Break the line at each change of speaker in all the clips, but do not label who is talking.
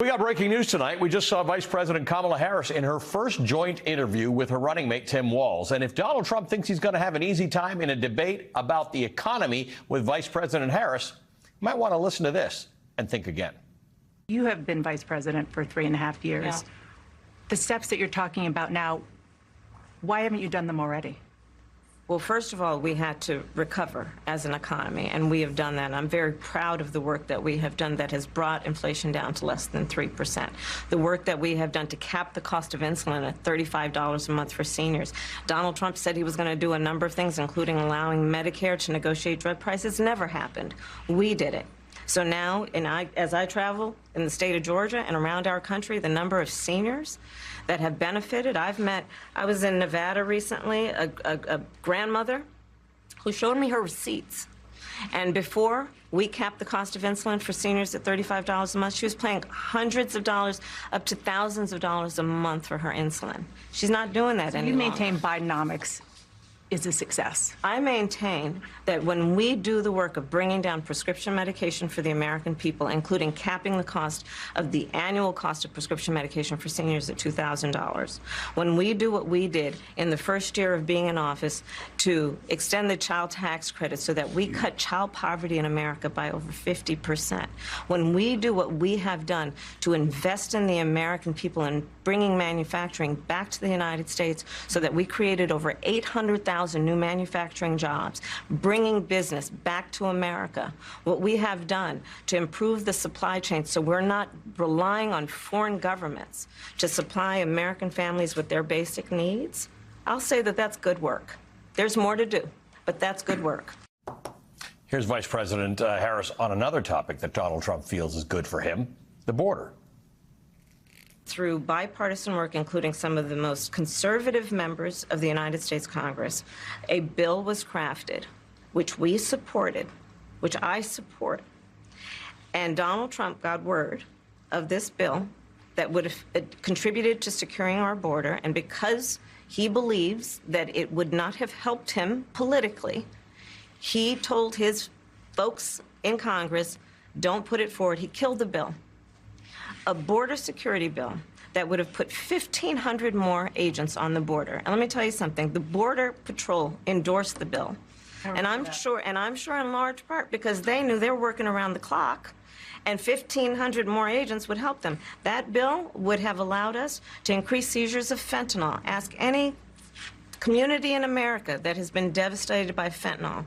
We got breaking news tonight. We just saw Vice President Kamala Harris in her first joint interview with her running mate, Tim Walz. And if Donald Trump thinks he's going to have an easy time in a debate about the economy with Vice President Harris, you might want to listen to this and think again.
You have been vice president for 3.5 years.
Yeah.
The steps that you're talking about now, why haven't you done them already?
Well, first of all, we had to recover as an economy, and we have done that. I'm very proud of the work that we have done that has brought inflation down to less than 3%. The work that we have done to cap the cost of insulin at $35 a month for seniors. Donald Trump said he was going to do a number of things, including allowing Medicare to negotiate drug prices. Never happened. We did it. So now, as I travel in the state of Georgia and around our country, the number of seniors that have benefited, I was in Nevada recently, a grandmother who showed me her receipts. And before we capped the cost of insulin for seniors at $35 a month, she was paying hundreds of dollars, up to thousands of dollars a month for her insulin. She's not doing that anymore.
You maintain Bidenomics is a success.
I maintain that when we do the work of bringing down prescription medication for the American people, including capping the cost of the annual cost of prescription medication for seniors at $2,000, when we do what we did in the first year of being in office to extend the child tax credit so that we cut child poverty in America by over 50%, when we do what we have done to invest in the American people and bringing manufacturing back to the United States so that we created over 800,000 new manufacturing jobs, bringing business back to America, what we have done to improve the supply chain so we're not relying on foreign governments to supply American families with their basic needs, I'll say that that's good work. There's more to do, but that's good work.
Here's Vice President Harris on another topic that Donald Trump feels is good for him, the border.
Through bipartisan work, including some of the most conservative members of the United States Congress, a bill was crafted, which we supported, which I support. And Donald Trump got word of this bill that would have contributed to securing our border. And because he believes that it would not have helped him politically, he told his folks in Congress, don't put it forward. He killed the bill. A border security bill that would have put 1,500 more agents on the border. And let me tell you something, the Border Patrol endorsed the bill. And I'm sure in large part because they knew they were working around the clock and 1,500 more agents would help them. That bill would have allowed us to increase seizures of fentanyl. Ask any community in America that has been devastated by fentanyl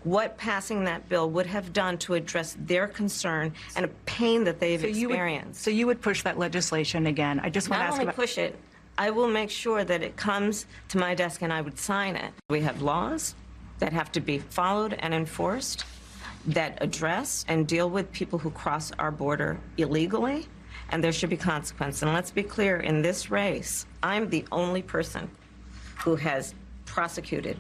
what passing that bill would have done to address their concern and a pain that they've experienced.
So you would push that legislation again. I just want to ask about...
Not only push it, I will make sure that it comes to my desk and I would sign it. We have laws that have to be followed and enforced that address and deal with people who cross our border illegally, and there should be consequence. And let's be clear, in this race, I'm the only person who has prosecuted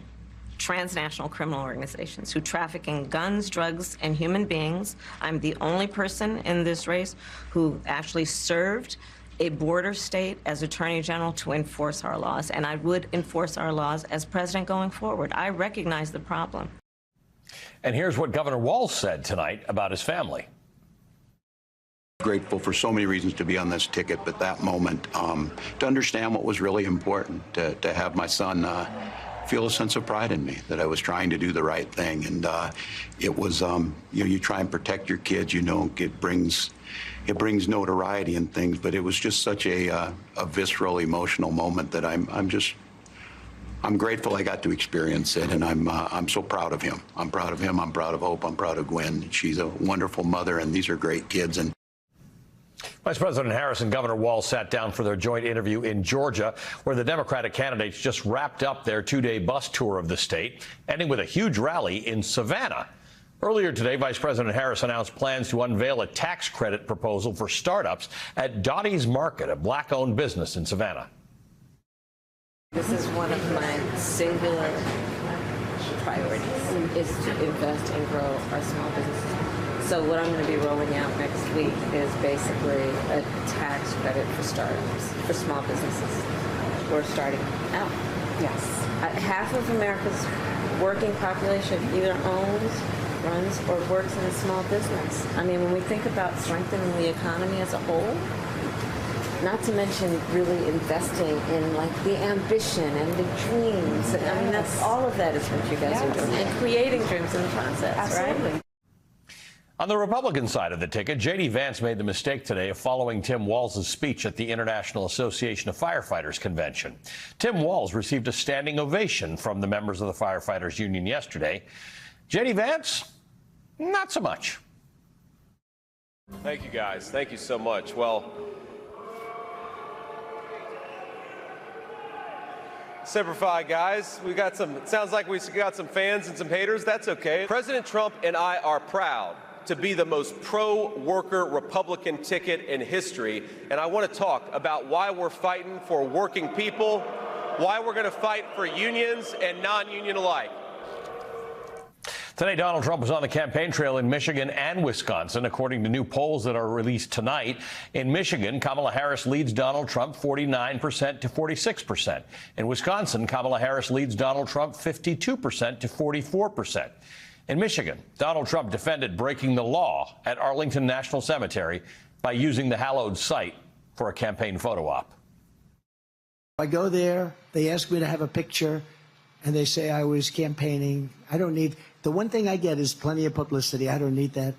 transnational criminal organizations who traffic in guns, drugs, and human beings. I'm the only person in this race who actually served a border state as Attorney General to enforce our laws, and I would enforce our laws as president going forward. I recognize the problem.
And here's what Governor Walz said tonight about his family.
Grateful for so many reasons to be on this ticket, but that moment, to understand what was really important, to have my son feel a sense of pride in me, that I was trying to do the right thing. And it was, you try and protect your kids, it brings notoriety and things, but it was just such a visceral, emotional moment that I'm grateful I got to experience it, and I'm so proud of him. I'm proud of him, I'm proud of Hope, I'm proud of Gwen. She's a wonderful mother, and these are great kids. And
Vice President Harris and Governor Walz sat down for their joint interview in Georgia, where the Democratic candidates just wrapped up their two-day bus tour of the state, ending with a huge rally in Savannah. Earlier today, Vice President Harris announced plans to unveil a tax credit proposal for startups at Dottie's Market, a black-owned business in Savannah.
This is one of my singular priorities, is to invest and grow our small businesses. So what I'm going to be rolling out next week is basically a tax credit for startups, for small businesses. We're starting out.
Yes.
Half of America's working population either owns runs or works in a small business. I mean, when we think about strengthening the economy as a whole, not to mention really investing in like the ambition and the dreams. I mean, that's all of that is what you guys are doing, and creating dreams in the process,
Absolutely.
right?
On the Republican side of the ticket, J.D. Vance made the mistake today of following Tim Walz's speech at the International Association of Firefighters convention. Tim Walz received a standing ovation from the members of the Firefighters Union yesterday. J.D. Vance, not so much.
Thank you, guys. Thank you so much. Well, Semper Fi, guys. We got some, it sounds like we got some fans and some haters. That's okay. President Trump and I are proud to be the most pro-worker Republican ticket in history. And I want to talk about why we're fighting for working people, why we're going to fight for unions and non-union alike.
Today, Donald Trump was on the campaign trail in Michigan and Wisconsin, according to new polls that are released tonight. In Michigan, Kamala Harris leads Donald Trump 49% to 46%. In Wisconsin, Kamala Harris leads Donald Trump 52% to 44%. In Michigan, Donald Trump defended breaking the law at Arlington National Cemetery by using the hallowed site for a campaign photo op.
I go there, they ask me to have a picture, and they say I was campaigning. I don't need, the one thing I get is plenty of publicity. I don't need that.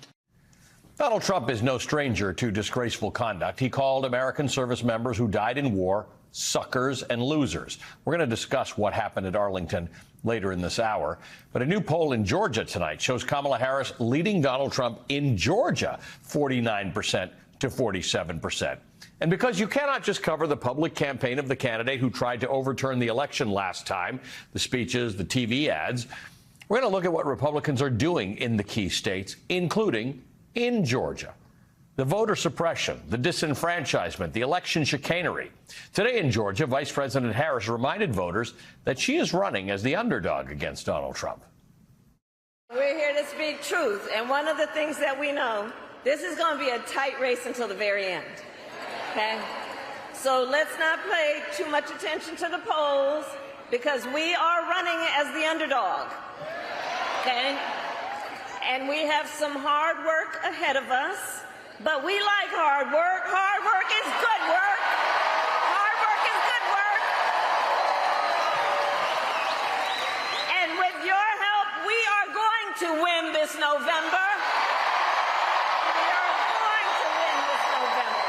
Donald Trump is no stranger to disgraceful conduct. He called American service members who died in war suckers and losers. We're going to discuss what happened at Arlington later in this hour. But a new poll in Georgia tonight shows Kamala Harris leading Donald Trump in Georgia 49% to 47%. And because you cannot just cover the public campaign of the candidate who tried to overturn the election last time, the speeches, the TV ads, we're going to look at what Republicans are doing in the key states, including in Georgia. The voter suppression, the disenfranchisement, the election chicanery. Today in Georgia, Vice President Harris reminded voters that she is running as the underdog against Donald Trump.
We're here to speak truth, and one of the things that we know, this is going to be a tight race until the very end, okay? So let's not pay too much attention to the polls, because we are running as the underdog, okay? And we have some hard work ahead of us. But we like hard work. Hard work is good work. Hard work is good work. And with your help, we are going to win this November. We are going to win this November.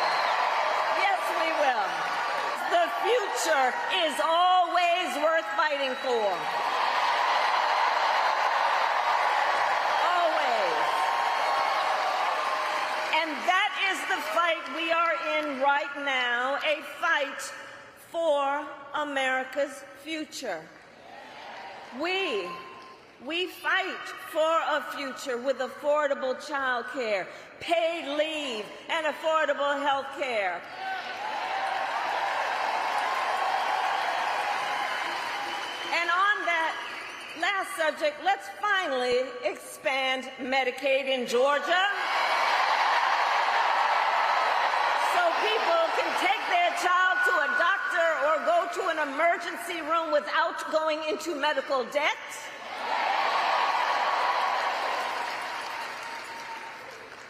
Yes, we will. The future is always worth fighting for. The fight we are in right now, a fight for America's future. We fight for a future with affordable child care, paid leave, and affordable health care. And on that last subject, let's finally expand Medicaid in Georgia. People can take their child to a doctor or go to an emergency room without going into medical debt.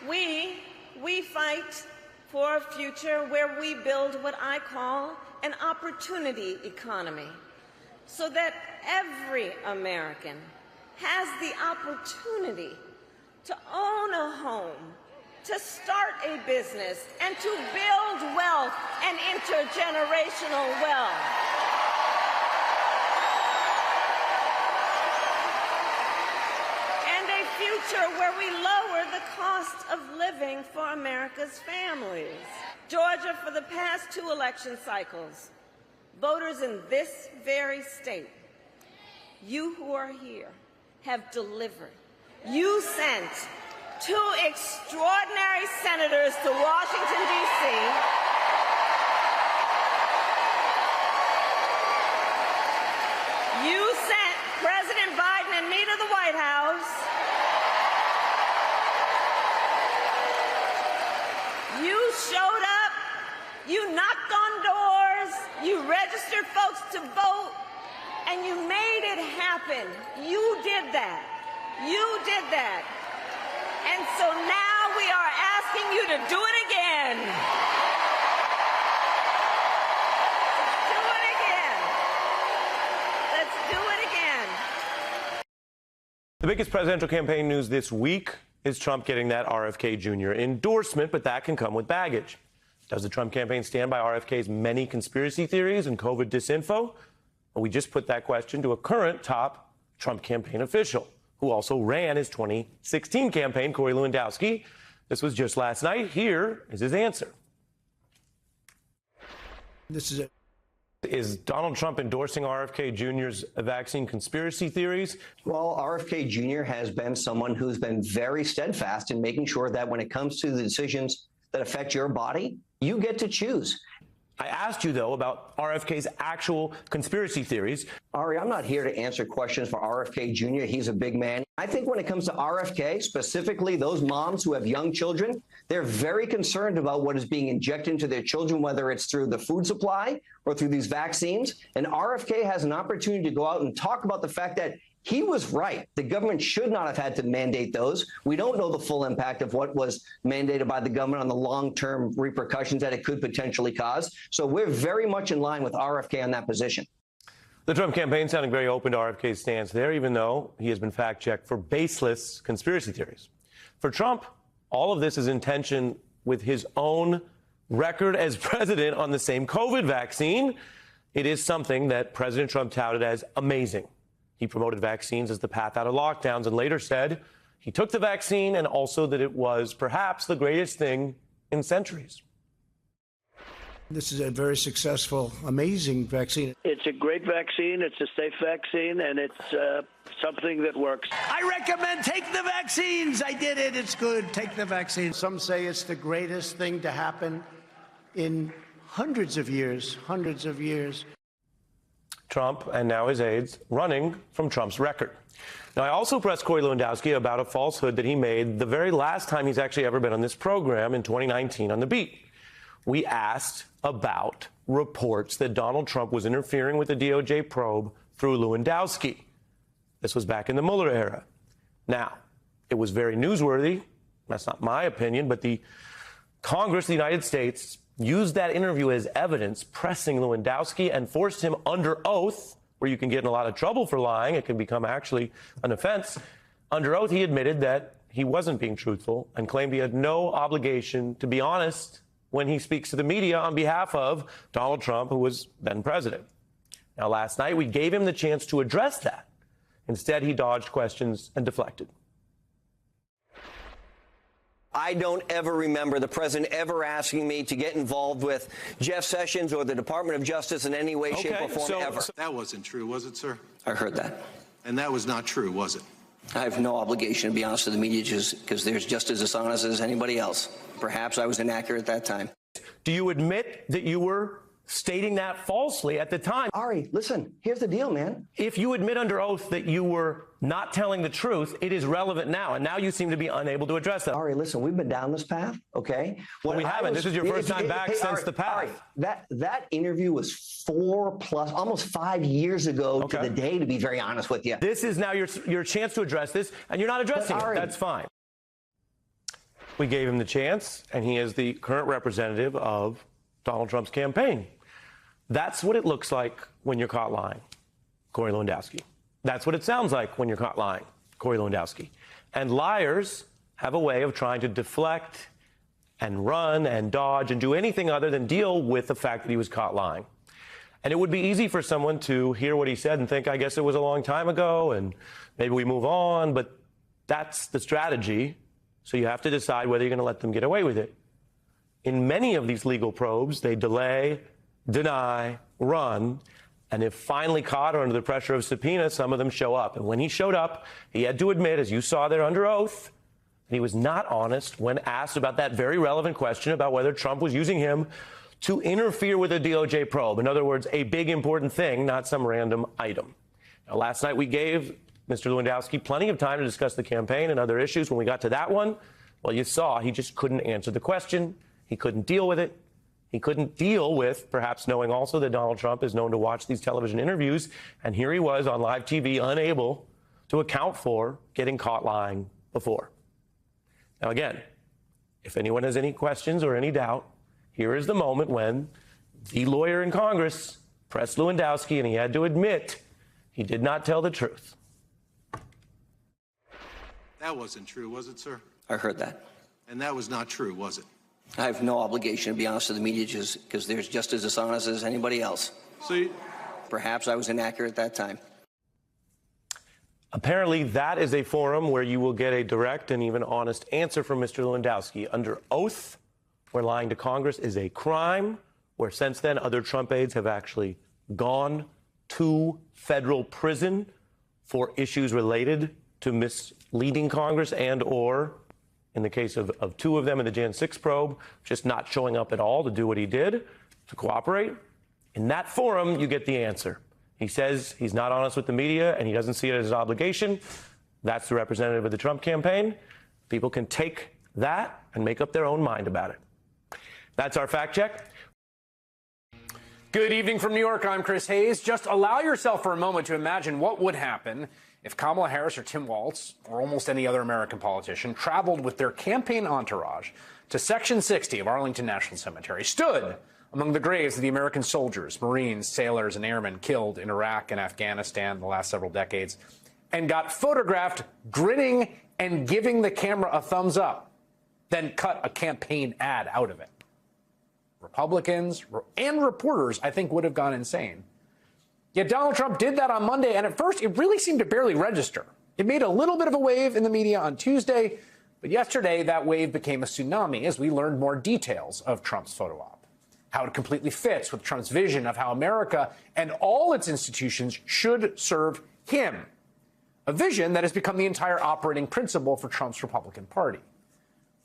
We fight for a future where we build what I call an opportunity economy, so that every American has the opportunity to own a home, to start a business, and to build wealth and intergenerational wealth. And a future where we lower the cost of living for America's families. Georgia, for the past 2 election cycles, voters in this very state, you who are here, have delivered. You sent 2 extraordinary senators to Washington, D.C. You sent President Biden and me to the White House. You showed up. You knocked on doors. You registered folks to vote. And you made it happen. You did that. You did that. And so now we are asking you to do it again. Do it again. Let's do it again.
The biggest presidential campaign news this week is Trump getting that RFK Jr. endorsement, but that can come with baggage. Does the Trump campaign stand by RFK's many conspiracy theories and COVID disinfo? Well, we just put that question to a current top Trump campaign official, who also ran his 2016 campaign, Corey Lewandowski. This was just last night. Here is his answer.
This is it.
Is Donald Trump endorsing RFK Jr.'s vaccine conspiracy theories?
Well, RFK Jr. has been someone who's been very steadfast in making sure that when it comes to the decisions that affect your body, you get to choose.
I asked you, though, about RFK's actual conspiracy theories.
Ari, I'm not here to answer questions for RFK Jr. He's a big man. I think when it comes to RFK, specifically those moms who have young children, they're very concerned about what is being injected into their children, whether it's through the food supply or through these vaccines. And RFK has an opportunity to go out and talk about the fact that he was right. The government should not have had to mandate those. We don't know the full impact of what was mandated by the government on the long-term repercussions that it could potentially cause. So we're very much in line with RFK on that position.
The Trump campaign sounding very open to RFK's stance there, even though he has been fact-checked for baseless conspiracy theories. For Trump, all of this is in tension with his own record as president on the same COVID vaccine. It is something that President Trump touted as amazing. He promoted vaccines as the path out of lockdowns and later said he took the vaccine and also that it was perhaps the greatest thing in centuries.
This is a very successful, amazing vaccine.
It's a great vaccine. It's a safe vaccine, and it's something that works.
I recommend take the vaccines. I did it. It's good. Take the vaccine. Some say it's the greatest thing to happen in hundreds of years.
Trump and now his aides running from Trump's record. Now, I also pressed Corey Lewandowski about a falsehood that he made the very last time he's actually ever been on this program in 2019 on The Beat. We asked about reports that Donald Trump was interfering with the DOJ probe through Lewandowski. This was back in the Mueller era. Now, it was very newsworthy. That's not my opinion, but the Congress of the United States used that interview as evidence, pressing Lewandowski and forced him under oath, where you can get in a lot of trouble for lying. It can become actually an offense. Under oath, he admitted that he wasn't being truthful and claimed he had no obligation to be honest when he speaks to the media on behalf of Donald Trump, who was then president. Now, last night, we gave him the chance to address that. Instead, he dodged questions and deflected.
I don't ever remember the president ever asking me to get involved with Jeff Sessions or the Department of Justice in any way, shape, or form ever.
That wasn't true, was it, sir?
I heard that.
And that was not true, was it?
I have no obligation to be honest with the media just because they're just as dishonest as anybody else. Perhaps I was inaccurate at that time.
Do you admit that you were stating that falsely at the time?
Ari, listen, here's the deal, man.
If you admit under oath that you were not telling the truth, it is relevant now, and now you seem to be unable to address that.
Ari, listen, we've been down this path, okay?
Well, we haven't. This is your first time back since
Ari,
the path.
Ari, that interview was almost 5 years ago to the day, to be very honest with you.
This is now your chance to address this, and you're not addressing it. That's fine. We gave him the chance, and he is the current representative of Donald Trump's campaign. That's what it looks like when you're caught lying, Corey Lewandowski. That's what it sounds like when you're caught lying, Corey Lewandowski. And liars have a way of trying to deflect and run and dodge and do anything other than deal with the fact that he was caught lying. And it would be easy for someone to hear what he said and think, I guess it was a long time ago and maybe we move on, but that's the strategy. So you have to decide whether you're going to let them get away with it. In many of these legal probes, they delay, deny, run, and if finally caught or under the pressure of subpoena, some of them show up. And when he showed up, he had to admit, as you saw there under oath, that he was not honest when asked about that very relevant question about whether Trump was using him to interfere with a DOJ probe. In other words, a big important thing, not some random item. Now, last night we gave Mr. Lewandowski plenty of time to discuss the campaign and other issues. When we got to that one, well, you saw he just couldn't answer the question. He couldn't deal with it. He couldn't deal with perhaps knowing also that Donald Trump is known to watch these television interviews. And here he was on live TV, unable to account for getting caught lying before.
Now, again, if anyone has any questions or any doubt, here is the moment when the lawyer in Congress pressed Lewandowski, and he had to admit he did not tell the truth.
That wasn't true, was it, sir?
I heard that.
And that was not true, was it?
I have no obligation to be honest with the media just because they're just as dishonest as anybody else.
So
Perhaps I was inaccurate at that time.
Apparently, that is a forum where you will get a direct and even honest answer from Mr. Lewandowski under oath, where lying to Congress is a crime, where since then other Trump aides have actually gone to federal prison for issues related to misleading Congress and or, in the case of two of them in the Jan 6 probe, just not showing up at all to do what he did, to cooperate. In that forum, you get the answer. He says he's not honest with the media and he doesn't see it as an obligation. That's the representative of the Trump campaign. People can take that and make up their own mind about it. That's our fact check.
Good evening from New York. I'm Chris Hayes. Just allow yourself for a moment to imagine what would happen if Kamala Harris or Tim Walz or almost any other American politician traveled with their campaign entourage to Section 60 of Arlington National Cemetery, stood among the graves of the American soldiers, Marines, sailors, and airmen killed in Iraq and Afghanistan the last several decades, and got photographed grinning and giving the camera a thumbs up, then cut a campaign ad out of it. Republicans and reporters, I think, would have gone insane. Yet Donald Trump did that on Monday, and at first it really seemed to barely register. It made a little bit of a wave in the media on Tuesday, but yesterday that wave became a tsunami as we learned more details of Trump's photo op. How it completely fits with Trump's vision of how America and all its institutions should serve him. A vision that has become the entire operating principle for Trump's Republican Party.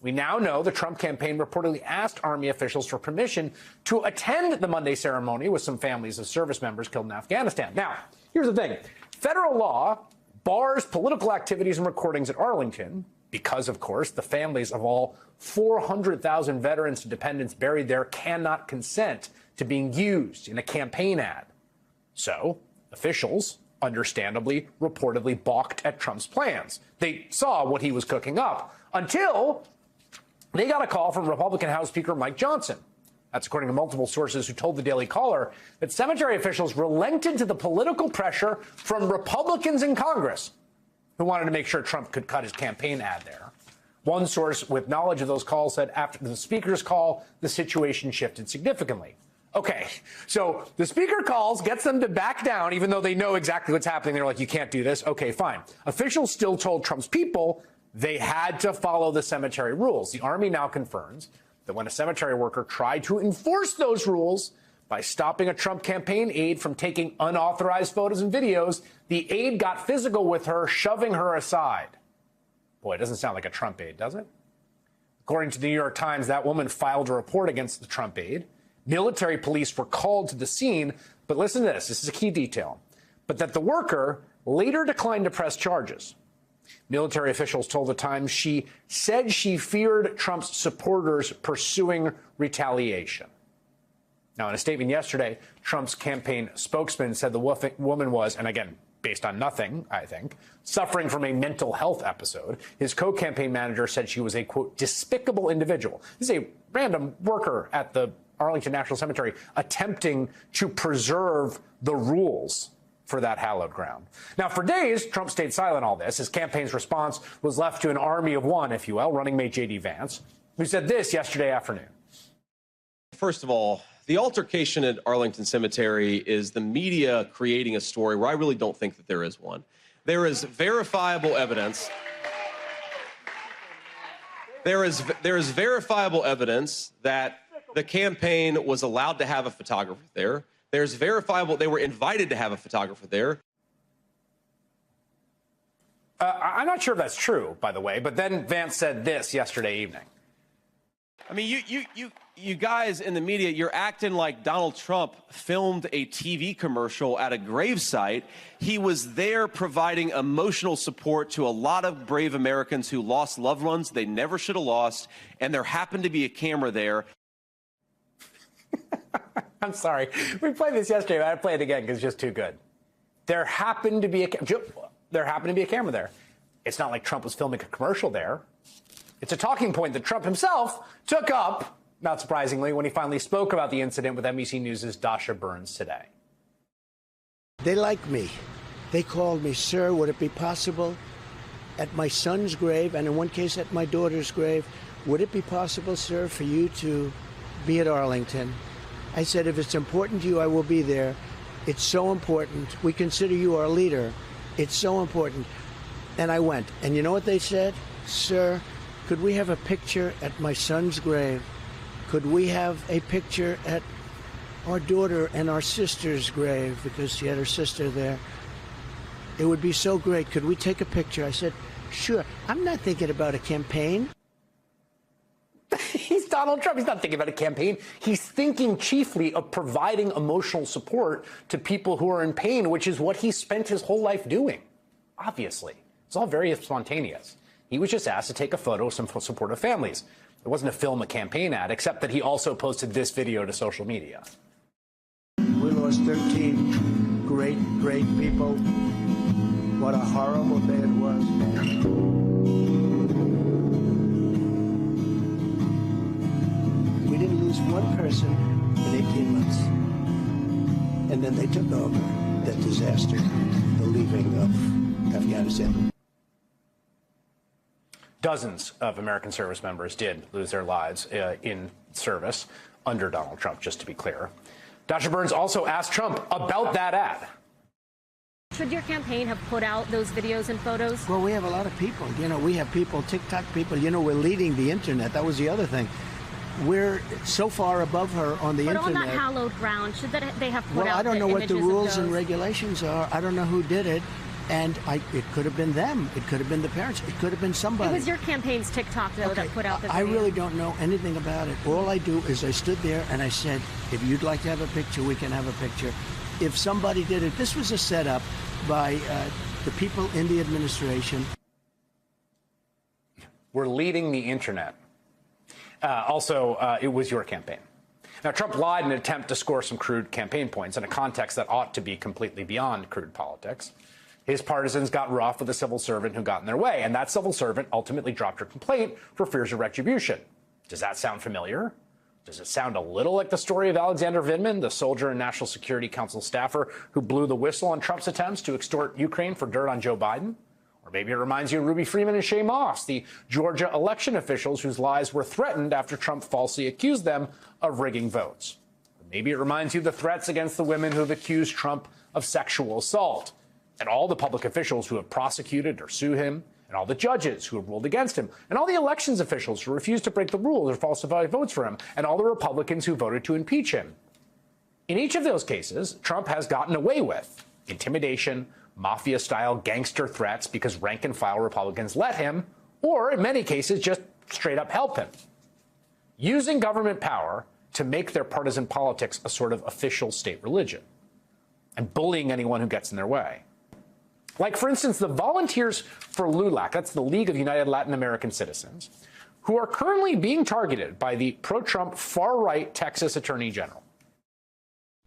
We now know the Trump campaign reportedly asked Army officials for permission to attend the Monday ceremony with some families of service members killed in Afghanistan. Now, here's the thing. Federal law bars political activities and recordings at Arlington because, of course, the families of all 400,000 veterans and dependents buried there cannot consent to being used in a campaign ad. So, officials, understandably, reportedly balked at Trump's plans. They saw what he was cooking up until they got a call from Republican House Speaker Mike Johnson. That's according to multiple sources who told the Daily Caller that cemetery officials relented to the political pressure from Republicans in Congress who wanted to make sure Trump could cut his campaign ad there. One source with knowledge of those calls said after the speaker's call, the situation shifted significantly. Okay, so the speaker calls, gets them to back down, even though they know exactly what's happening. They're like, you can't do this. Okay, fine. Officials still told Trump's people they had to follow the cemetery rules. The Army now confirms that when a cemetery worker tried to enforce those rules by stopping a Trump campaign aide from taking unauthorized photos and videos, the aide got physical with her, shoving her aside. Boy, it doesn't sound like a Trump aide, does it? According to the New York Times, that woman filed a report against the Trump aide. Military police were called to the scene, but listen to this. This is a key detail. But that the worker later declined to press charges. Military officials told the Times she said she feared Trump's supporters pursuing retaliation. Now, in a statement yesterday, Trump's campaign spokesman said the woman was, and again, based on nothing, I think, suffering from a mental health episode. His co-campaign manager said she was a, quote, despicable individual. This is a random worker at the Arlington National Cemetery attempting to preserve the rules for that hallowed ground. Now, for days, Trump stayed silent on all this. His campaign's response was left to an army of one, if you will, running mate J.D. Vance, who said this yesterday afternoon.
First of all, the altercation at Arlington Cemetery is the media creating a story where I really don't think that there is one. There is verifiable evidence. There is verifiable evidence that the campaign was allowed to have a photographer there. There's verifiable, they were invited to have a photographer there.
I'm not sure if that's true, by the way, but then Vance said this yesterday evening.
I mean, you guys in the media, you're acting like Donald Trump filmed a TV commercial at a gravesite. He was there providing emotional support to a lot of brave Americans who lost loved ones they never should have lost, and there happened to be a camera there.
I'm sorry. We played this yesterday, but I play it again because it's just too good. There happened to be a camera there. It's not like Trump was filming a commercial there. It's a talking point that Trump himself took up, not surprisingly, when he finally spoke about the incident with NBC News' Dasha Burns today.
They like me. They called me, sir, would it be possible at my son's grave, and in one case at my daughter's grave, would it be possible, sir, for you to be at Arlington? I said, if it's important to you, I will be there. It's so important. We consider you our leader. It's so important. And I went. And you know what they said? Sir, could we have a picture at my son's grave? Could we have a picture at our daughter and our sister's grave, because she had her sister there? It would be so great. Could we take a picture? I said, sure. I'm not thinking about a campaign.
He's Donald Trump. He's not thinking about a campaign. He's thinking chiefly of providing emotional support to people who are in pain, which is what he spent his whole life doing. Obviously. It's all very spontaneous. He was just asked to take a photo of some supportive families. It wasn't to film a campaign ad, except that he also posted this video to social media.
We lost 13 great people. What a horrible day it was. We didn't lose one person in 18 months. And then they took over that disaster, the leaving of Afghanistan.
Dozens of American service members did lose their lives in service under Donald Trump, just to be clear. Dasha Burns also asked Trump about that ad.
Should your campaign have put out those videos and photos?
Well, we have a lot of people. You know, we have people, TikTok people. You know, we're leading the internet. That was the other thing. We're so far above her on the internet.
But on that hallowed ground, should they have put out?
Well, I don't know what the
images
rules
of
and
those?
regulations are. I don't know who did it. And it could have been them. It could have been the parents. It could have been somebody.
It was your campaign's TikTok, though, that put out the video.
I really don't know anything about it. All I do is I stood there and I said, if you'd like to have a picture, we can have a picture. If somebody did it, this was a setup by the people in the administration.
We're leading the internet. Also, it was your campaign. Now, Trump lied in an attempt to score some crude campaign points in a context that ought to be completely beyond crude politics. His partisans got rough with a civil servant who got in their way, and that civil servant ultimately dropped her complaint for fears of retribution. Does that sound familiar? Does it sound a little like the story of Alexander Vindman, the soldier and National Security Council staffer who blew the whistle on Trump's attempts to extort Ukraine for dirt on Joe Biden? Or maybe it reminds you of Ruby Freeman and Shay Moss, the Georgia election officials whose lives were threatened after Trump falsely accused them of rigging votes. Or maybe it reminds you of the threats against the women who have accused Trump of sexual assault, and all the public officials who have prosecuted or sued him, and all the judges who have ruled against him, and all the elections officials who refused to break the rules or falsify votes for him, and all the Republicans who voted to impeach him. In each of those cases, Trump has gotten away with intimidation, mafia-style gangster threats because rank-and-file Republicans let him, or in many cases, just straight up help him, using government power to make their partisan politics a sort of official state religion, and bullying anyone who gets in their way. Like, for instance, the Volunteers for LULAC, that's the League of United Latin American Citizens, who are currently being targeted by the pro-Trump far-right Texas Attorney General.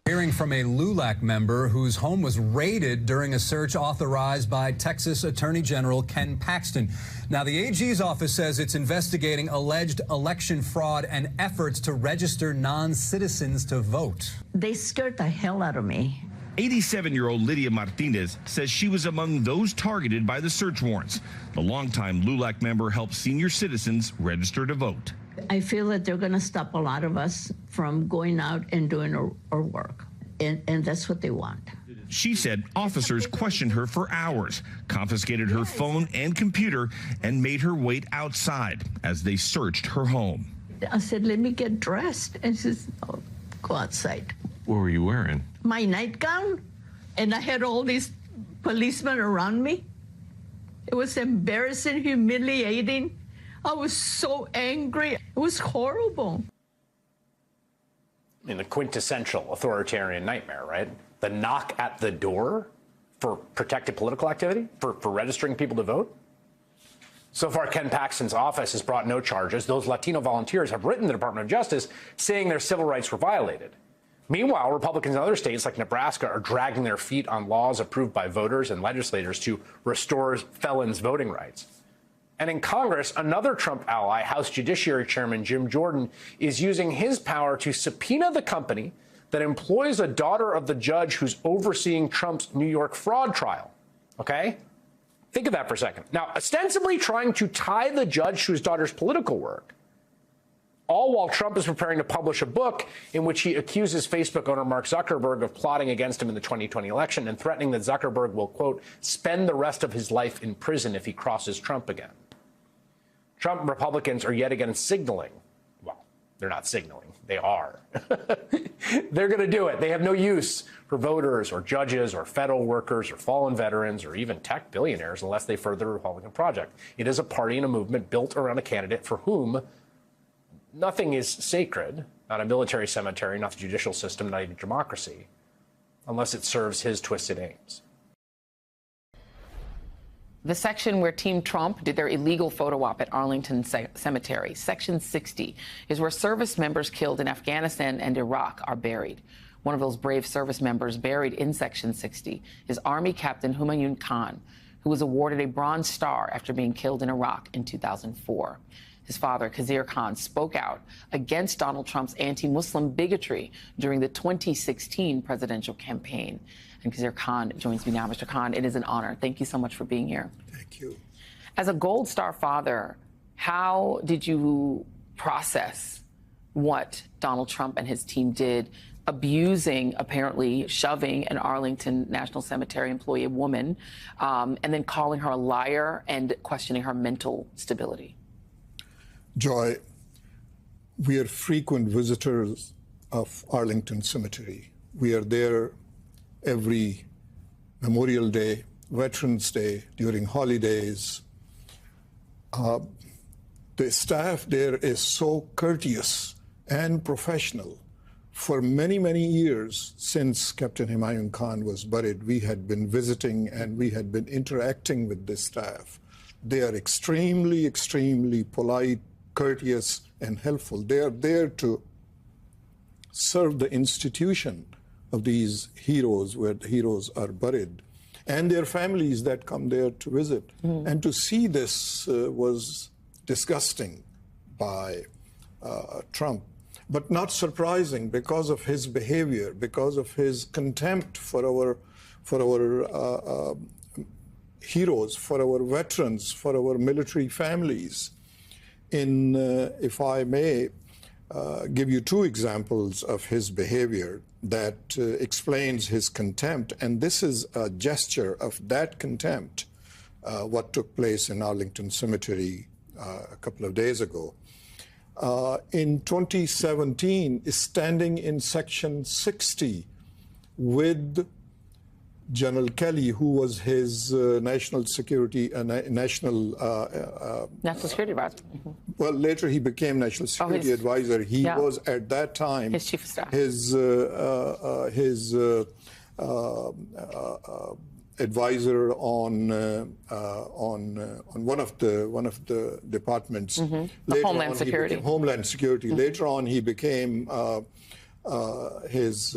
Hearing from a LULAC member whose home was raided during a search authorized by Texas Attorney General Ken Paxton. Now, the AG's office says it's investigating alleged election fraud and efforts to register non-citizens to vote.
They scared the hell out of me.
87-year-old Lydia Martinez says she was among those targeted by the search warrants. The longtime LULAC member helped senior citizens register to vote.
I feel that they're going to stop a lot of us from going out and doing our work, and that's what they want.
She said officers questioned her for hours, confiscated her phone and computer, and made her wait outside as they searched her home.
I said, let me get dressed, and she said, oh, go outside.
What were you wearing?
My nightgown, and I had all these policemen around me. It was embarrassing, humiliating. I was so angry. It was horrible.
I mean, the quintessential authoritarian nightmare, right? The knock at the door for protected political activity, for registering people to vote. So far, Ken Paxton's office has brought no charges. Those Latino volunteers have written the Department of Justice saying their civil rights were violated. Meanwhile, Republicans in other states like Nebraska are dragging their feet on laws approved by voters and legislators to restore felons' voting rights. And in Congress, another Trump ally, House Judiciary Chairman Jim Jordan, is using his power to subpoena the company that employs a daughter of the judge who's overseeing Trump's New York fraud trial. Okay? Think of that for a second. Now, ostensibly trying to tie the judge to his daughter's political work, all while Trump is preparing to publish a book in which he accuses Facebook owner Mark Zuckerberg of plotting against him in the 2020 election and threatening that Zuckerberg will, quote, spend the rest of his life in prison if he crosses Trump again. Trump Republicans are yet again signaling. Well, they're not signaling. They are. They're going to do it. They have no use for voters or judges or federal workers or fallen veterans or even tech billionaires unless they further the Republican project. It is a party and a movement built around a candidate for whom nothing is sacred, not a military cemetery, not the judicial system, not even democracy, unless it serves his twisted aims.
The section where Team Trump did their illegal photo op at Arlington Cemetery, Section 60, is where service members killed in Afghanistan and Iraq are buried. One of those brave service members buried in Section 60 is Army Captain Humayun Khan, who was awarded a Bronze Star after being killed in Iraq in 2004. His father, Khizr Khan, spoke out against Donald Trump's anti-Muslim bigotry during the 2016 presidential campaign. And Khizr Khan joins me now. Mr. Khan, it is an honor. Thank you so much for being here.
Thank you.
As a Gold Star father, how did you process what Donald Trump and his team did, abusing, apparently shoving an Arlington National Cemetery employee, a woman, and then calling her a liar and questioning her mental stability?
Joy, we are frequent visitors of Arlington Cemetery. We are there every Memorial Day, Veterans Day, during holidays. The staff there is so courteous and professional. For many, many years since Captain Humayun Khan was buried, we had been visiting and we had been interacting with the staff. They are extremely, extremely polite, courteous, and helpful. They are there to serve the institution of these heroes, where the heroes are buried, and their families that come there to visit. And to see this was disgusting by Trump, but not surprising because of his behavior, because of his contempt for our heroes, for our veterans, for our military families. If I may give you two examples of his behavior that explains his contempt, and this is a gesture of that contempt, what took place in Arlington Cemetery a couple of days ago. In 2017, standing in Section 60 with General Kelly, who was his national security advisor. Well, later he became national security advisor. He was at that time
his chief of staff.
His advisor on one of the departments.
Homeland Security.
Homeland Security. Later on, he became his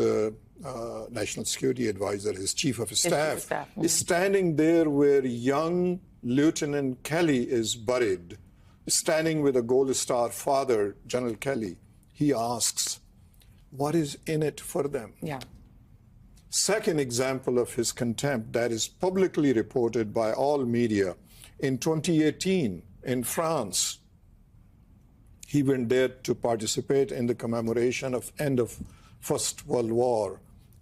national security advisor, his chief of staff, is standing there where young Lieutenant Kelly is buried, standing with a Gold Star father, General Kelly. He asks, what is in it for them?
Yeah.
Second example of his contempt that is publicly reported by all media, in 2018 in France, he went there to participate in the commemoration of end of First World War,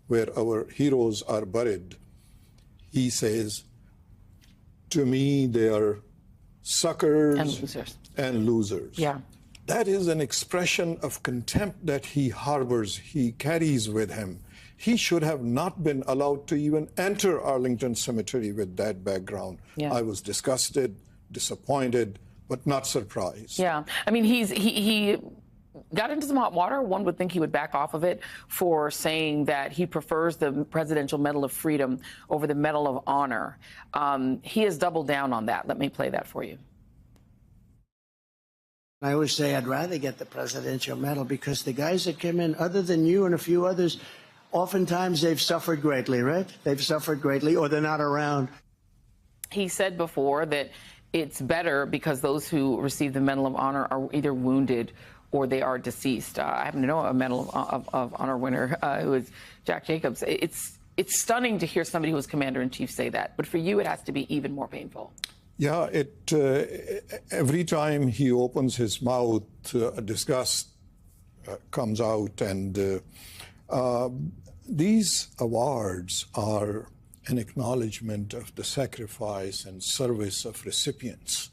where our heroes are buried. He says, to me, they are suckers and losers.
Yeah.
That is an expression of contempt that he harbors, he carries with him. He should have not been allowed to even enter Arlington Cemetery with that background.
Yeah.
I was disgusted, disappointed, but not surprised.
Yeah. I mean, he got into some hot water. One would think he would back off of it for saying that he prefers the Presidential Medal of Freedom over the Medal of Honor. He has doubled down on that. Let me play that for you.
I always say I'd rather get the Presidential Medal because the guys that came in, other than you and a few others, oftentimes they've suffered greatly, right? They've suffered greatly, or they're not around.
He said before that it's better because those who receive the Medal of Honor are either wounded or they are deceased. I happen to know a Medal of Honor winner who is Jack Jacobs. It's stunning to hear somebody who was commander-in-chief say that. But for you, it has to be even more painful.
Yeah, every time he opens his mouth, disgust comes out. And these awards are an acknowledgement of the sacrifice and service of recipients.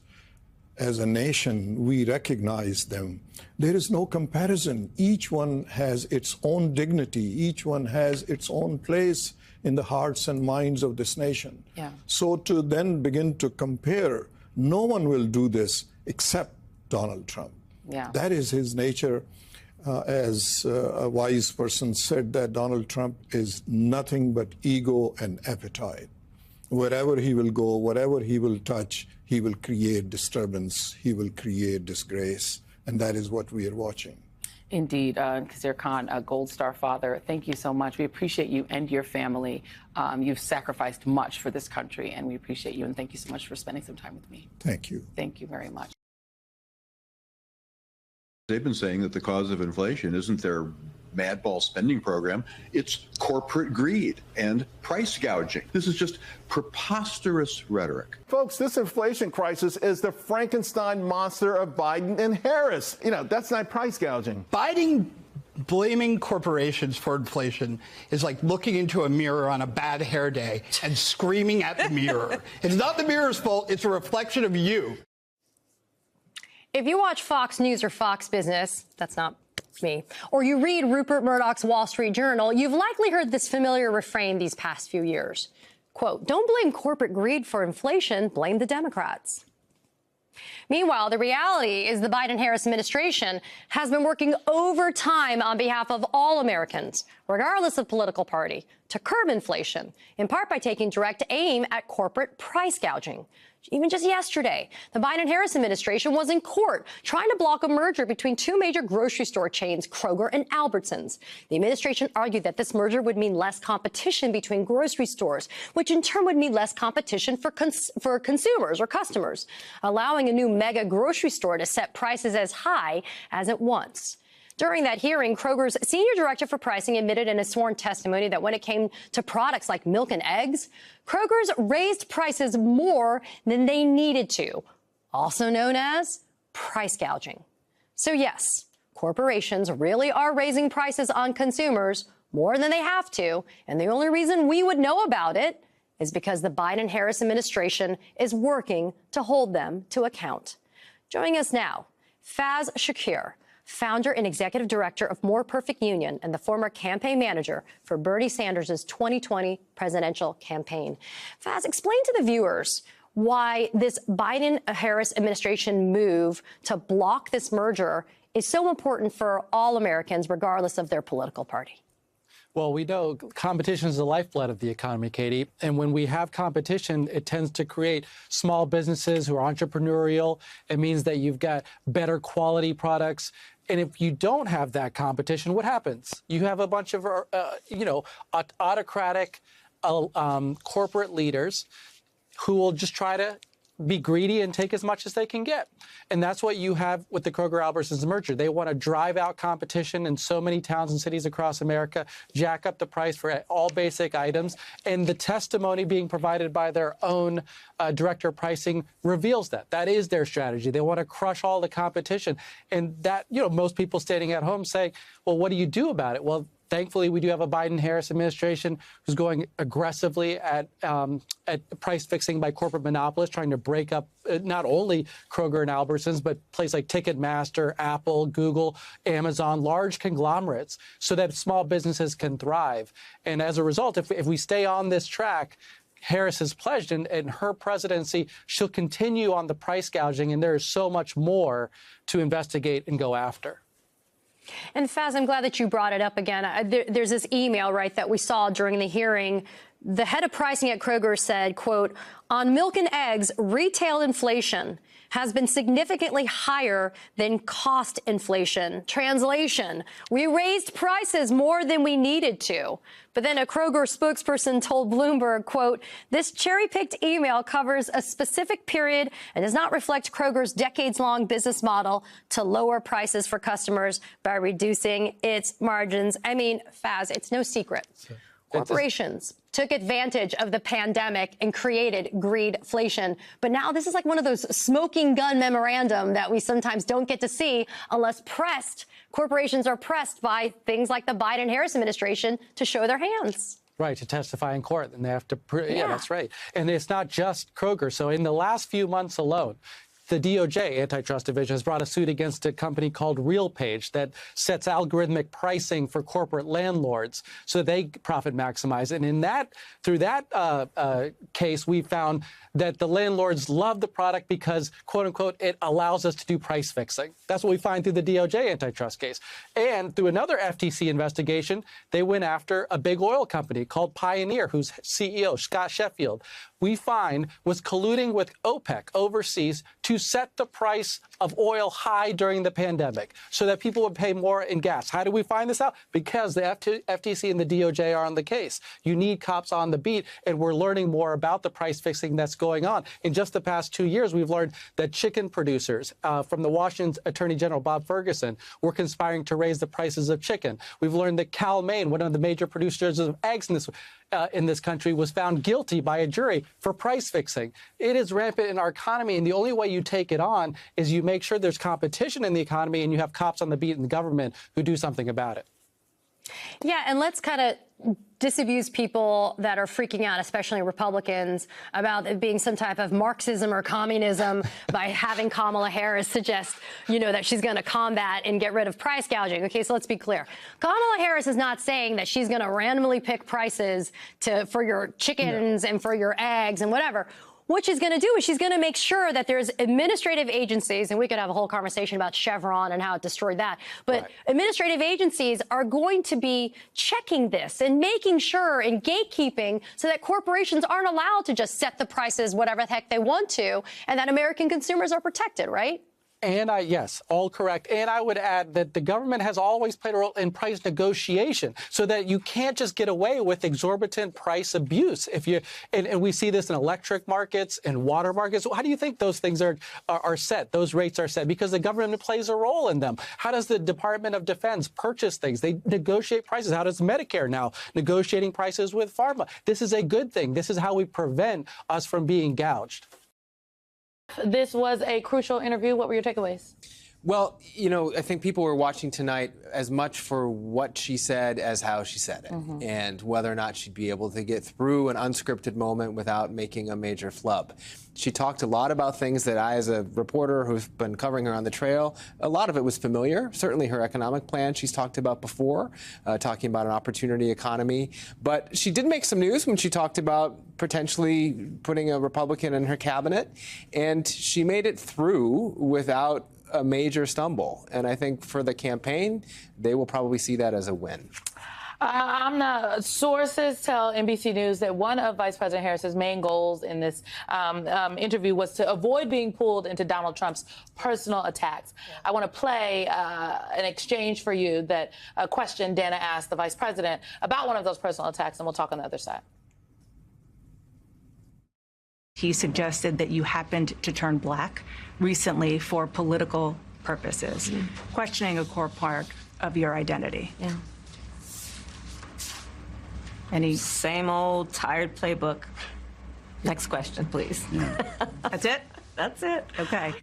As a nation, we recognize them. There is no comparison. Each one has its own dignity. Each one has its own place in the hearts and minds of this nation.
Yeah.
So to then begin to compare, no one will do this except Donald Trump.
Yeah.
That is his nature. As a wise person said, that Donald Trump is nothing but ego and appetite. Wherever he will go, whatever he will touch, he will create disturbance, he will create disgrace, and that is what we are watching.
Indeed. Khizr Khan, a Gold Star father, thank you so much. We appreciate you and your family. You've sacrificed much for this country, and we appreciate you, and thank you so much for spending some time with me.
Thank you.
Thank you very much.
They've been saying that the cause of inflation isn't their madball spending program, it's corporate greed and price gouging. This is just preposterous rhetoric.
Folks, this inflation crisis is the Frankenstein monster of Biden and Harris. You know, that's not price gouging.
Biden blaming corporations for inflation is like looking into a mirror on a bad hair day and screaming at the mirror. It's not the mirror's fault, it's a reflection of you.
If you watch Fox News or Fox Business, that's not me, or you read Rupert Murdoch's Wall Street Journal, you've likely heard this familiar refrain these past few years. Quote, don't blame corporate greed for inflation, blame the Democrats. Meanwhile, the reality is the Biden-Harris administration has been working overtime on behalf of all Americans, regardless of political party, to curb inflation, in part by taking direct aim at corporate price gouging. Even just yesterday, the Biden-Harris administration was in court trying to block a merger between two major grocery store chains, Kroger and Albertsons. The administration argued that this merger would mean less competition between grocery stores, which in turn would mean less competition for consumers or customers, allowing a new mega grocery store to set prices as high as it wants. During that hearing, Kroger's senior director for pricing admitted in a sworn testimony that when it came to products like milk and eggs, Kroger's raised prices more than they needed to, also known as price gouging. So yes, corporations really are raising prices on consumers more than they have to, and the only reason we would know about it is because the Biden-Harris administration is working to hold them to account. Joining us now, Faz Shakir, founder and executive director of More Perfect Union and the former campaign manager for Bernie Sanders' 2020 presidential campaign. Faz, explain to the viewers why this Biden-Harris administration move to block this merger is so important for all Americans, regardless of their political party.
Well, we know competition is the lifeblood of the economy, Katie. And when we have competition, it tends to create small businesses who are entrepreneurial. It means that you've got better quality products. And if you don't have that competition, what happens? You have a bunch of, autocratic corporate leaders who will just try to be greedy and take as much as they can get. And that's what you have with the Kroger-Albertsons merger. They want to drive out competition in so many towns and cities across America, jack up the price for all basic items. And the testimony being provided by their own director of pricing reveals that. That is their strategy. They want to crush all the competition. And that, most people standing at home saying, well, what do you do about it? Well, thankfully, we do have a Biden-Harris administration who's going aggressively at price fixing by corporate monopolists, trying to break up not only Kroger and Albertsons, but places like Ticketmaster, Apple, Google, Amazon, large conglomerates, so that small businesses can thrive. And as a result, if we stay on this track, Harris has pledged in her presidency, she'll continue on the price gouging, and there is so much more to investigate and go after.
And Faz, I'm glad that you brought it up again. There's this email, right, that we saw during the hearing The head of pricing at Kroger said, quote, on milk and eggs, retail inflation has been significantly higher than cost inflation. Translation, we raised prices more than we needed to. But then a Kroger spokesperson told Bloomberg, quote, this cherry-picked email covers a specific period and does not reflect Kroger's decades-long business model to lower prices for customers by reducing its margins. I mean, Faz, it's no secret. Corporations took advantage of the pandemic and created greedflation. But now this is like one of those smoking gun memorandum that we sometimes don't get to see unless pressed. Corporations are pressed by things like the Biden-Harris administration to show their hands.
Right, to testify in court, and they have to yeah, that's right. And it's not just Kroger. So in the last few months alone, the DOJ Antitrust Division has brought a suit against a company called RealPage that sets algorithmic pricing for corporate landlords so they profit maximize. And in that, through that case, we found that the landlords love the product because, quote unquote, it allows us to do price fixing. That's what we find through the DOJ antitrust case. And through another FTC investigation, they went after a big oil company called Pioneer, whose CEO, Scott Sheffield, we find was colluding with OPEC overseas to set the price of oil high during the pandemic so that people would pay more in gas. How do we find this out? Because the FTC and the DOJ are on the case. You need cops on the beat, and we're learning more about the price fixing that's going on. In just the past 2 years, we've learned that chicken producers from the Washington Attorney General Bob Ferguson were conspiring to raise the prices of chicken. We've learned that Cal-Maine, one of the major producers of eggs in this country, was found guilty by a jury for price fixing. It is rampant in our economy, and the only way you take it on is you make sure there's competition in the economy and you have cops on the beat in the government who do something about it.
Yeah, and let's kind of disabuse people that are freaking out, especially Republicans, about it being some type of Marxism or communism by having Kamala Harris suggest, that she's going to combat and get rid of price gouging. Okay, so let's be clear. Kamala Harris is not saying that she's going to randomly pick prices for your chickens and for your eggs and whatever. What she's going to do is she's going to make sure that there's administrative agencies, and we could have a whole conversation about Chevron and how it destroyed that, but administrative agencies are going to be checking this and making sure and gatekeeping so that corporations aren't allowed to just set the prices whatever the heck they want to, and that American consumers are protected, right?
And yes, all correct. And I would add that the government has always played a role in price negotiation so that you can't just get away with exorbitant price abuse. And we see this in electric markets and water markets. How do you think those things are set? Those rates are set because the government plays a role in them. How does the Department of Defense purchase things? They negotiate prices. How does Medicare now negotiating prices with pharma? This is a good thing. This is how we prevent us from being gouged.
This was a crucial interview. What were your takeaways?
Well, I think people were watching tonight as much for what she said as how she said it, and whether or not she'd be able to get through an unscripted moment without making a major flub. She talked a lot about things that I, as a reporter who's been covering her on the trail, a lot of it was familiar. Certainly her economic plan she's talked about before, talking about an opportunity economy. But she did make some news when she talked about potentially putting a Republican in her cabinet, and she made it through without a major stumble. And I think for the campaign, they will probably see that as a win.
Sources tell NBC News that one of Vice President Harris's main goals in this interview was to avoid being pulled into Donald Trump's personal attacks. I want to play an exchange for you that a question Dana asked the Vice President about one of those personal attacks, and we'll talk on the other side.
He suggested that you happened to turn black recently for political purposes, questioning a core part of your identity.
Yeah. Any same old tired playbook. Next question, please.
That's it?
That's it.
Okay.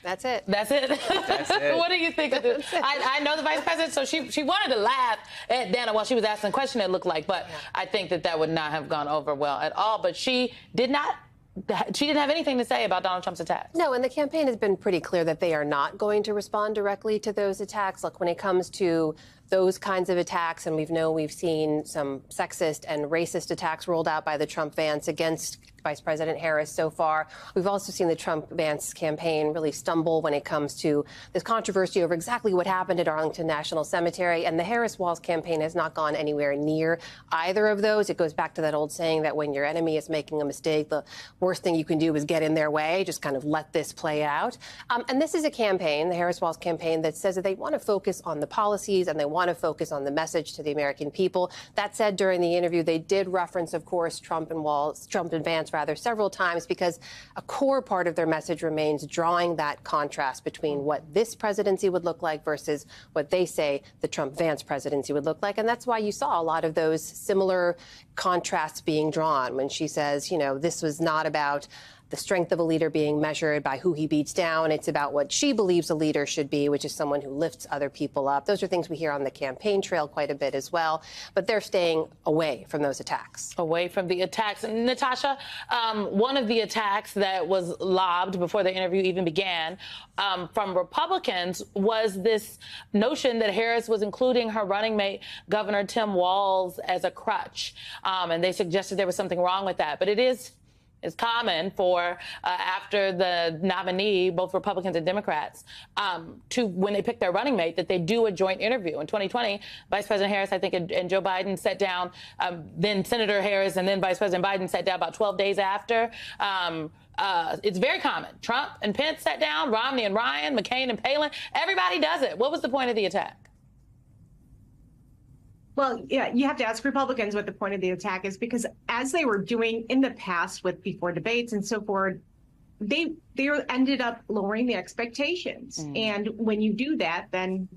That's it. That's it.
That's it.
What do you think of this? I know the Vice President, so she wanted to laugh at Dana while she was asking the question, it looked like, but I think that would not have gone over well at all. But she didn't have anything to say about Donald Trump's attacks.
No, and the campaign has been pretty clear that they are not going to respond directly to those attacks. Look, when it comes to those kinds of attacks, and we've seen some sexist and racist attacks rolled out by the Trump Vance against Vice President Harris so far. We've also seen the Trump-Vance campaign really stumble when it comes to this controversy over exactly what happened at Arlington National Cemetery. And the Harris-Walz campaign has not gone anywhere near either of those. It goes back to that old saying that when your enemy is making a mistake, the worst thing you can do is get in their way, just kind of let this play out. And this is a campaign, the Harris-Walz campaign, that says that they want to focus on the policies and they want to focus on the message to the American people. That said, during the interview, they did reference, of course, Trump and Vance several times, because a core part of their message remains drawing that contrast between what this presidency would look like versus what they say the Trump-Vance presidency would look like. And that's why you saw a lot of those similar contrasts being drawn when she says, you know, this was not about the strength of a leader being measured by who he beats down. It's about what she believes a leader should be, which is someone who lifts other people up. Those are things we hear on the campaign trail quite a bit as well. But they're staying away from those attacks.
Away from the attacks. And Natasha, one of the attacks that was lobbed before the interview even began from Republicans was this notion that Harris was including her running mate, Governor Tim Walz, as a crutch. And they suggested there was something wrong with that. But it's common for, after the nominee, both Republicans and Democrats, to, when they pick their running mate, that they do a joint interview. In 2020, Vice President Harris, I think, and Joe Biden sat down, then Senator Harris and then Vice President Biden sat down about 12 days after. It's very common. Trump and Pence sat down, Romney and Ryan, McCain and Palin. Everybody does it. What was the point of the attack?
Well, yeah, you have to ask Republicans what the point of the attack is, because as they were doing in the past with before debates and so forth, they ended up lowering the expectations. And when you do that, then,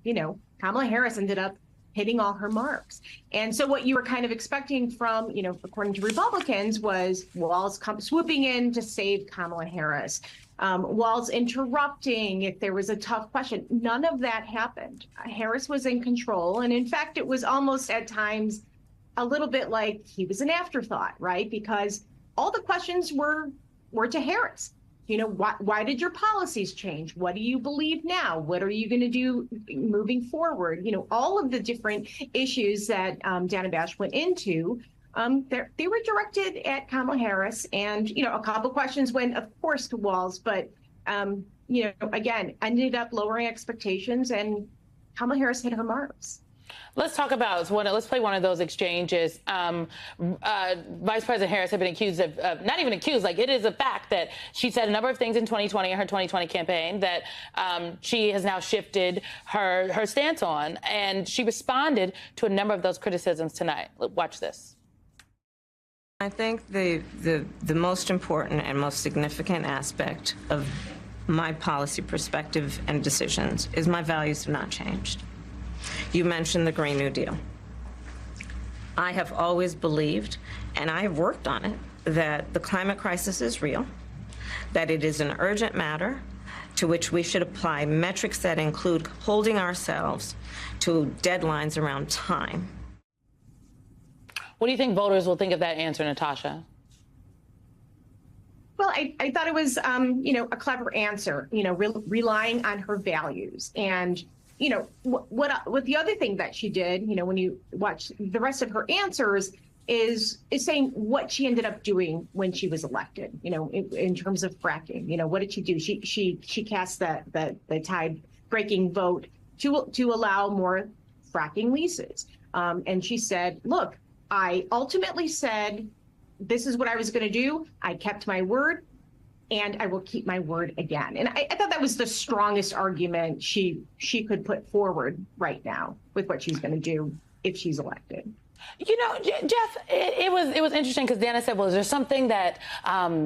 you know, Kamala Harris ended up hitting all her marks. And so what you were kind of expecting from, you know, according to Republicans, was Walz swooping in to save Kamala Harris. Walz interrupting if there was a tough question. None of that happened. Harris was in control. And in fact, it was almost at times a little bit like he was an afterthought, right? Because all the questions were to Harris. You know, why did your policies change? What do you believe now? What are you going to do moving forward? You know, all of the different issues that Dana Bash went into, they were directed at Kamala Harris. And, you know, a couple questions went, of course, to Walz, but, you know, again, ended up lowering expectations, and Kamala Harris hit her marks.
Let's talk about let's play one of those exchanges. Vice President Harris had been accused of, not even accused, like it is a fact that she said a number of things in 2020 in her 2020 campaign that she has now shifted her stance on, and she responded to a number of those criticisms tonight. Watch this.
I think the most important and most significant aspect of my policy perspective and decisions is my values have not changed. You mentioned the Green New Deal. I have always believed, and I have worked on it, that the climate crisis is real, that it is an urgent matter to which we should apply metrics that include holding ourselves to deadlines around time.
What do you think voters will think of that answer, Natasha?
Well, I thought it was, you know, a clever answer, you know, relying on her values. And, you know, what the other thing that she did, you know, when you watch the rest of her answers, is saying what she ended up doing when she was elected, you know, in terms of fracking. You know, what did she do? She cast the tide-breaking vote to allow more fracking leases. And she said, look, I ultimately said, this is what I was going to do. I kept my word, and I will keep my word again. And I thought that was the strongest argument she could put forward right now with what she's going to do if she's elected.
You know, Jeff, it was interesting because Dana said, well, is there something that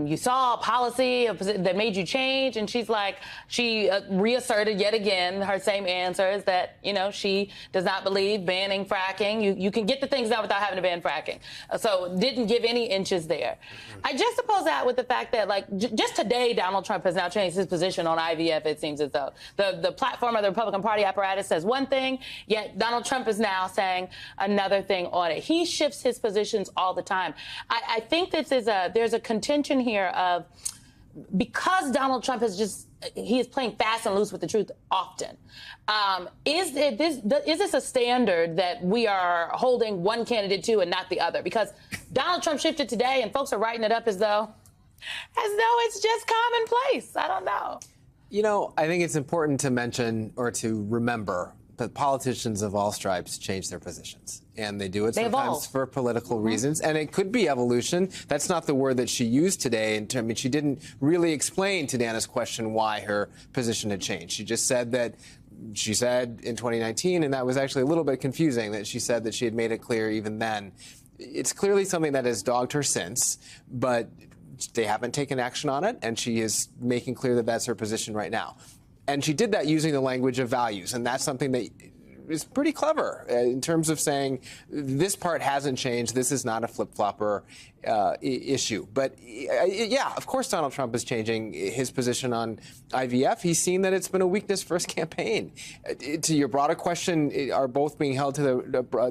you saw, a policy that made you change? And she's like, she reasserted yet again her same answer is that, you know, she does not believe banning fracking. You can get the things done without having to ban fracking. So didn't give any inches there. I just suppose that with the fact that, like, just today, Donald Trump has now changed his position on IVF, it seems as though. The platform of the Republican Party apparatus says one thing, yet Donald Trump is now saying another thing on it. He shifts his positions all the time. I think there's a contention here of, because Donald Trump he is playing fast and loose with the truth often. Is this a standard that we are holding one candidate to and not the other? Because Donald Trump shifted today, and folks are writing it up as though it's just commonplace. I don't know.
You know, I think it's important to mention or to remember that politicians of all stripes change their positions. And they do it sometimes for political reasons. And it could be evolution. That's not the word that she used today. I mean, she didn't really explain to Dana's question why her position had changed. She just said that she said in 2019, and that was actually a little bit confusing, that she said that she had made it clear even then. It's clearly something that has dogged her since, but they haven't taken action on it, and she is making clear that that's her position right now. And she did that using the language of values, and that's something that is pretty clever in terms of saying this part hasn't changed. This is not a flip-flopper issue. But yeah, of course Donald Trump is changing his position on IVF. He's seen that it's been a weakness for his campaign. To your broader question, are both being held to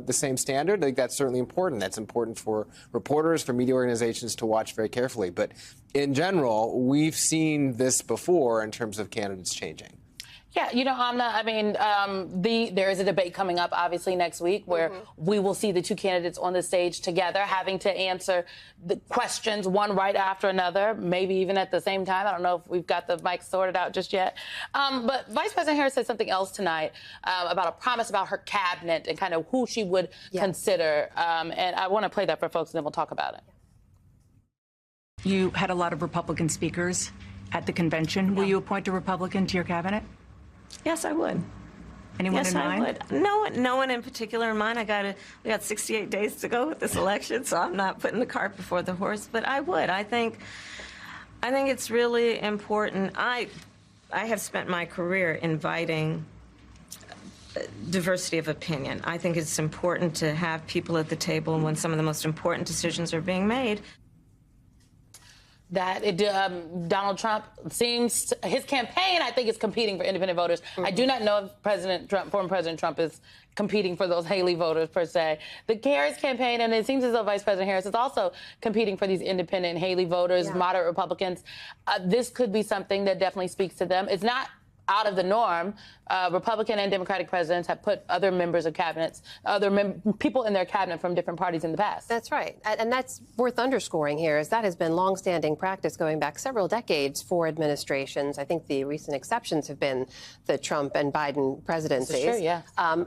the same standard? I think that's certainly important. That's important for reporters, for media organizations to watch very carefully. But in general, we've seen this before in terms of candidates changing.
Yeah, you know, Amna, I mean, there is a debate coming up, obviously, next week where we will see the two candidates on the stage together having to answer the questions one right after another, maybe even at the same time. I don't know if we've got the mics sorted out just yet. But Vice President Harris said something else tonight about a promise about her cabinet and kind of who she would consider. And I want to play that for folks, and then we'll talk about it.
You had a lot of Republican speakers at the convention. Will you appoint a Republican to your cabinet?
Yes, I would.
Anyone in mind?
Yes, I would. No one in particular in mind. We got 68 days to go with this election, so I'm not putting the cart before the horse. But I would. I think it's really important. I have spent my career inviting diversity of opinion. I think it's important to have people at the table when some of the most important decisions are being made.
That Donald Trump seems, his campaign, I think, is competing for independent voters. I do not know if former President Trump is competing for those Haley voters, per se. The Harris campaign, and it seems as though Vice President Harris is also competing for these independent Haley voters, moderate Republicans. This could be something that definitely speaks to them. It's not out of the norm. Republican and Democratic presidents have put other members of cabinets, people in their cabinet from different parties in the past.
That's right. And that's worth underscoring here, is that has been longstanding practice going back several decades for administrations. I think the recent exceptions have been the Trump and Biden presidencies.
Sure, yeah.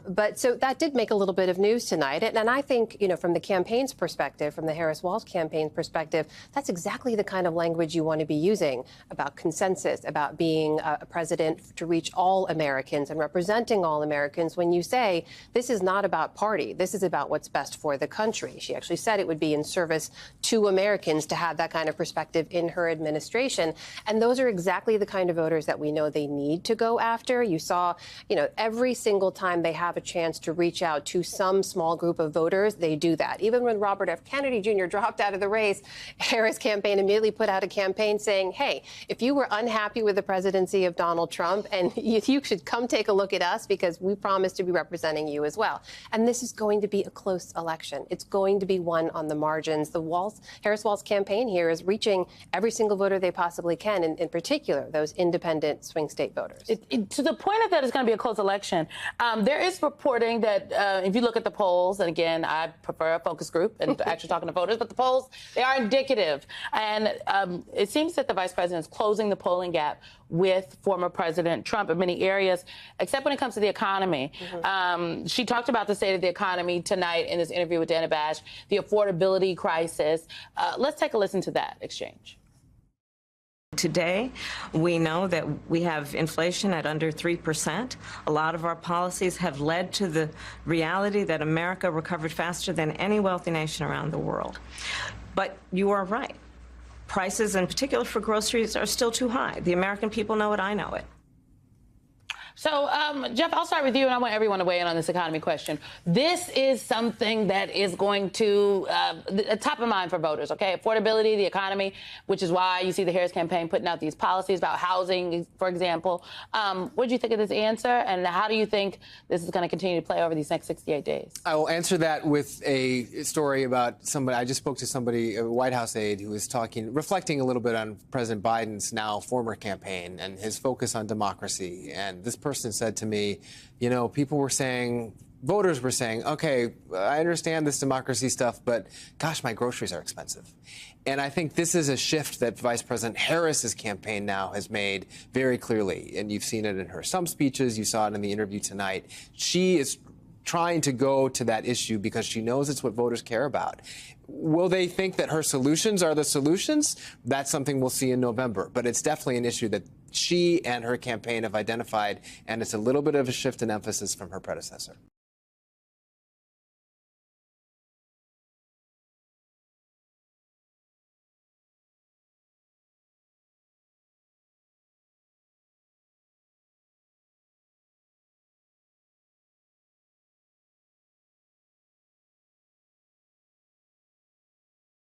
But so that did make a little bit of news tonight. And I think, you know, from the campaign's perspective, from the Harris-Walz campaign perspective, that's exactly the kind of language you want to be using about consensus, about being a president to reach all Americans and representing all Americans. When you say this is not about party, this is about what's best for the country. She actually said it would be in service to Americans to have that kind of perspective in her administration. And those are exactly the kind of voters that we know they need to go after. You saw, you know, every single time they have a chance to reach out to some small group of voters, they do that. Even when Robert F. Kennedy Jr. dropped out of the race, Harris campaign immediately put out a campaign saying, hey, if you were unhappy with the presidency of Donald Trump, and you should come take a look at us because we promise to be representing you as well. And this is going to be a close election. It's going to be won on the margins. The Harris-Walz campaign here is reaching every single voter they possibly can, in particular, those independent swing state voters.
To the point of that, it's going to be a close election. There is reporting that if you look at the polls, and again, I prefer a focus group and actually talking to voters, but the polls, they are indicative. And it seems that the vice president is closing the polling gap with former President Trump in many areas, except when it comes to the economy. She talked about the state of the economy tonight in this interview with Dana Bash, the affordability crisis. Let's take a listen to that exchange.
Today, we know that we have inflation at under 3%. A lot of our policies have led to the reality that America recovered faster than any wealthy nation around the world. But you are right. Prices, in particular for groceries, are still too high. The American people know it. I know it.
So, Jeff, I'll start with you, and I want everyone to weigh in on this economy question. This is something that is going to top of mind for voters, okay? Affordability, the economy, which is why you see the Harris campaign putting out these policies about housing, for example. What do you think of this answer, and how do you think this is going to continue to play over these next 68 days?
I will answer that with a story about somebody. I just spoke to somebody, a White House aide, who was reflecting a little bit on President Biden's now former campaign and his focus on democracy. And this person said to me, you know, people were saying voters were saying, okay, I understand this democracy stuff, but gosh, my groceries are expensive. And I think this is a shift that Vice President Harris's campaign now has made very clearly. And you've seen it in her some speeches. You saw it in the interview tonight. She is trying to go to that issue because she knows it's what voters care about. Will they think that her solutions are the solutions? That's something we'll see in November. But it's definitely an issue that she and her campaign have identified, and it's a little bit of a shift in emphasis from her predecessor.